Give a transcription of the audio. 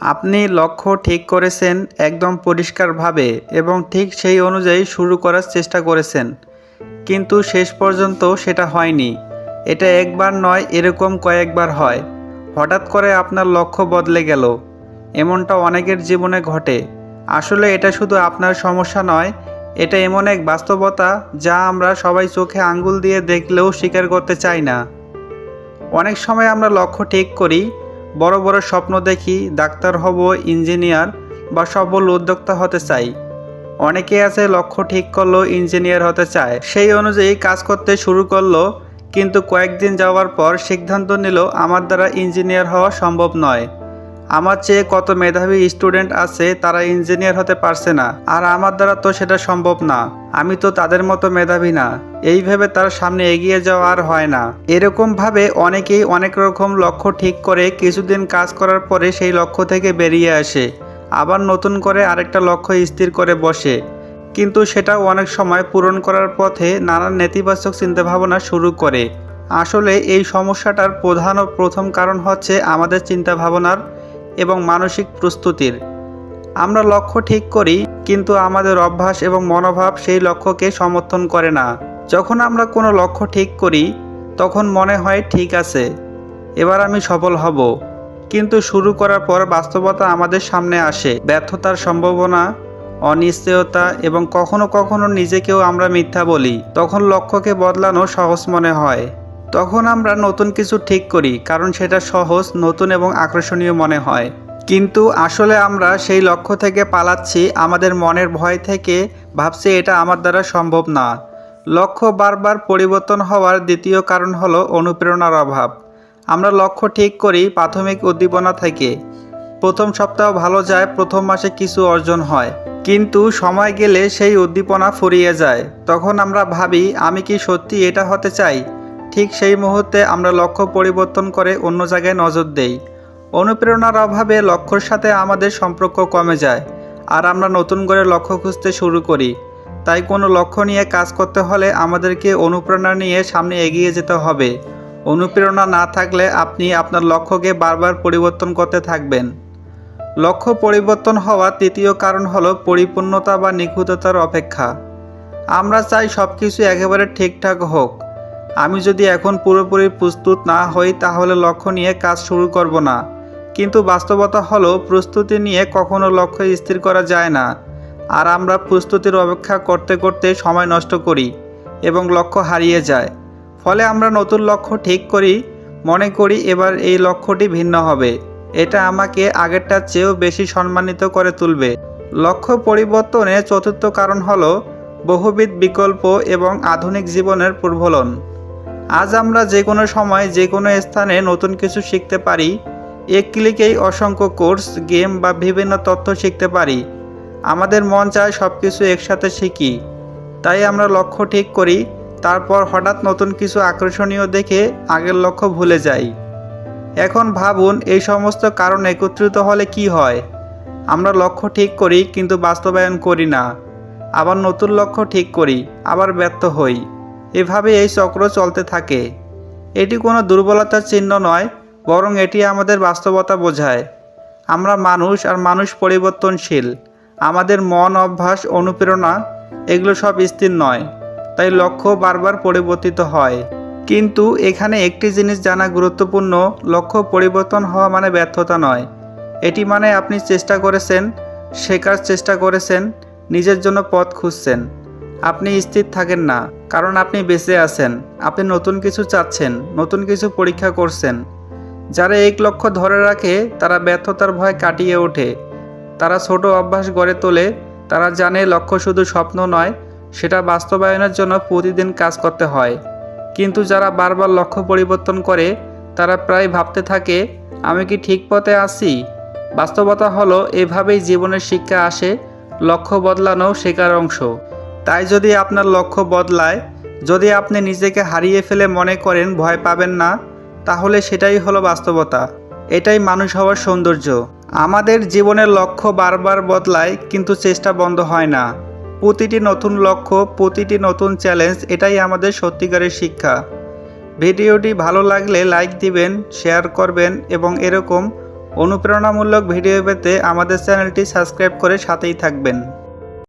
আপনি লক্ষ্য ঠিক করেছেন একদম পরিষ্কারভাবে এবং ঠিক সেই অনুযায়ী শুরু করার চেষ্টা করেছেন, কিন্তু শেষ পর্যন্ত সেটা হয়নি। এটা একবার নয়, এরকম কয়েকবার হয়। হঠাৎ করে আপনার লক্ষ্য বদলে গেল। এমনটা অনেকের জীবনে ঘটে। আসলে এটা শুধু আপনার সমস্যা নয়, এটা এমন এক বাস্তবতা যা আমরা সবাই চোখে আঙ্গুল দিয়ে দেখলেও স্বীকার করতে চাই না। অনেক সময় আমরা লক্ষ্য ঠিক করি, বড় বড় স্বপ্ন দেখি, ডাক্তার হব, ইঞ্জিনিয়ার বা সফল উদ্যোক্তা হতে চাই। অনেকে আছে লক্ষ্য ঠিক করলো ইঞ্জিনিয়ার হতে চায়, সেই অনুযায়ী কাজ করতে শুরু করলো, কিন্তু কয়েকদিন যাওয়ার পর সিদ্ধান্ত নিল আমার দ্বারা ইঞ্জিনিয়ার হওয়া সম্ভব নয়। আমার চেয়ে কত মেধাবী স্টুডেন্ট আছে, তারা ইঞ্জিনিয়ার হতে পারছে না, আর আমার দ্বারা তো সেটা সম্ভব না, আমি তো তাদের মতো মেধাবী না। এই ভেবে তার সামনে এগিয়ে যাওয়া আর হয় না। এরকমভাবে অনেকেই অনেক রকম লক্ষ্য ঠিক করে কিছুদিন কাজ করার পরে সেই লক্ষ্য থেকে বেরিয়ে আসে, আবার নতুন করে আরেকটা লক্ষ্য স্থির করে বসে, কিন্তু সেটাও অনেক সময় পূরণ করার পথে নানান নেতিবাচক চিন্তাভাবনা শুরু করে। আসলে এই সমস্যাটার প্রধান ও প্রথম কারণ হচ্ছে আমাদের চিন্তাভাবনার এবং মানসিক প্রস্তুতির। আমরা লক্ষ্য ঠিক করি, কিন্তু আমাদের অভ্যাস এবং মনোভাব সেই লক্ষ্যকে সমর্থন করে না। যখন আমরা কোনো লক্ষ্য ঠিক করি, তখন মনে হয় ঠিক আছে, এবার আমি সফল হব, কিন্তু শুরু করার পর বাস্তবতা আমাদের সামনে আসে। ব্যর্থতার সম্ভাবনা, অনিশ্চয়তা এবং কখনো কখনো নিজেকেও আমরা মিথ্যা বলি। তখন লক্ষ্যকে বদলানো সহজ মনে হয়। তখন আমরা নতুন কিছু ঠিক করি, কারণ সেটা সহজ, নতুন এবং আকর্ষণীয় মনে হয়। কিন্তু আসলে আমরা সেই লক্ষ্য থেকে পালাচ্ছি আমাদের মনের ভয় থেকে, ভাবছি এটা আমার দ্বারা সম্ভব না। লক্ষ্য বারবার পরিবর্তন হওয়ার দ্বিতীয় কারণ হলো অনুপ্রেরণার অভাব। আমরা লক্ষ্য ঠিক করি প্রাথমিক উদ্দীপনা থেকে। প্রথম সপ্তাহ ভালো যায়, প্রথম মাসে কিছু অর্জন হয়, কিন্তু সময় গেলে সেই উদ্দীপনা ফুরিয়ে যায়। তখন আমরা ভাবি, আমি কি সত্যি এটা হতে চাই? ঠিক সেই মুহূর্তে আমরা লক্ষ্য পরিবর্তন করে অন্য জায়গায় নজর দেই। অনুপ্রেরণার অভাবে লক্ষ্যর সাথে আমাদের সম্পর্ক কমে যায়, আর আমরা নতুন করে লক্ষ্য খুঁজতে শুরু করি। তাই কোনো লক্ষ্য নিয়ে কাজ করতে হলে আমাদেরকে অনুপ্রেরণা নিয়ে সামনে এগিয়ে যেতে হবে। অনুপ্রেরণা না থাকলে আপনি আপনার লক্ষ্যকে বারবার পরিবর্তন করতে থাকবেন। লক্ষ্য পরিবর্তন হওয়ার তৃতীয় কারণ হলো পরিপূর্ণতা বা নিখুঁততার অপেক্ষা। আমরা চাই সব কিছু একেবারে ঠিকঠাক হোক। আমি যদি এখন পুরোপুরি প্রস্তুত না হই, তাহলে লক্ষ্য নিয়ে কাজ শুরু করব না। কিন্তু বাস্তবতা হলো, প্রস্তুতি নিয়ে কখনো লক্ষ্য স্থির করা যায় না, আর আমরা প্রস্তুতির অপেক্ষা করতে করতে সময় নষ্ট করি এবং লক্ষ্য হারিয়ে যায়। ফলে আমরা নতুন লক্ষ্য ঠিক করি, মনে করি এবার এই লক্ষ্যটি ভিন্ন হবে, এটা আমাকে আগেরটার চেয়েও বেশি সম্মানিত করে তুলবে। লক্ষ্য পরিবর্তনের চতুর্থ কারণ হলো বহুবিধ বিকল্প এবং আধুনিক জীবনের প্রলোভন। আজ আমরা যে কোনো সময় যে কোনো স্থানে নতুন কিছু শিখতে পারি। এক ক্লিকেই অসংখ্য কোর্স, গেম বা বিভিন্ন তথ্য শিখতে পারি। আমাদের মন চায় সব কিছু একসাথে শিখি, তাই আমরা লক্ষ্য ঠিক করি, তারপর হঠাৎ নতুন কিছু আকর্ষণীয় দেখে আগের লক্ষ্য ভুলে যাই। এখন ভাবুন, এই সমস্ত কারণ একত্রিত হলে কি হয়? আমরা লক্ষ্য ঠিক করি কিন্তু বাস্তবায়ন করি না, আবার নতুন লক্ষ্য ঠিক করি, আবার ব্যর্থ হই। এভাবে এই চক্র চলতে থাকে। এটি কোনো দুর্বলতার চিহ্ন নয়, বরং এটি আমাদের বাস্তবতা বোঝায়। আমরা মানুষ, আর মানুষ পরিবর্তনশীল। আমাদের মন, অভ্যাস, অনুপ্রেরণা এগুলো সব স্থির নয়, তাই লক্ষ্য বারবার পরিবর্তিত হয়। কিন্তু এখানে একটি জিনিস জানা গুরুত্বপূর্ণ, লক্ষ্য পরিবর্তন হওয়া মানে ব্যর্থতা নয়। এটি মানে আপনি চেষ্টা করেছেন, শেখার চেষ্টা করেছেন, নিজের জন্য পথ খুঁজছেন। আপনি স্থির থাকেন না, কারণ আপনি বেঁচে আছেন। আপনি নতুন কিছু চাচ্ছেন, নতুন কিছু পরীক্ষা করছেন। যারা এক লক্ষ্য ধরে রাখে, তারা ব্যর্থতার ভয় কাটিয়ে ওঠে। তারা ছোট অভ্যাস গড়ে তোলে। তারা জানে লক্ষ্য শুধু স্বপ্ন নয়, সেটা বাস্তবায়নের জন্য প্রতিদিন কাজ করতে হয়। কিন্তু যারা বারবার লক্ষ্য পরিবর্তন করে, তারা প্রায় ভাবতে থাকে, আমি কি ঠিক পথে আছি? বাস্তবতা হলো, এভাবেই জীবনের শিক্ষা আসে। লক্ষ্য বদলানো শেখার অংশ। তাই যদি আপনার লক্ষ্য বদলায়, যদি আপনি নিজেকে হারিয়ে ফেলে মনে করেন ভয় পাবেন না, তাহলে সেটাই হলো বাস্তবতা। এটাই মানুষ হওয়ার সৌন্দর্য। আমাদের জীবনের লক্ষ্য বারবার বদলায়, কিন্তু চেষ্টা বন্ধ হয় না। প্রতিটি নতুন লক্ষ্য, প্রতিটি নতুন চ্যালেঞ্জ, এটাই আমাদের সত্যিকারের শিক্ষা। ভিডিওটি ভালো লাগলে লাইক দিবেন, শেয়ার করবেন এবং এরকম অনুপ্রেরণামূলক ভিডিও পেতে আমাদের চ্যানেলটি সাবস্ক্রাইব করে সাথেই থাকবেন।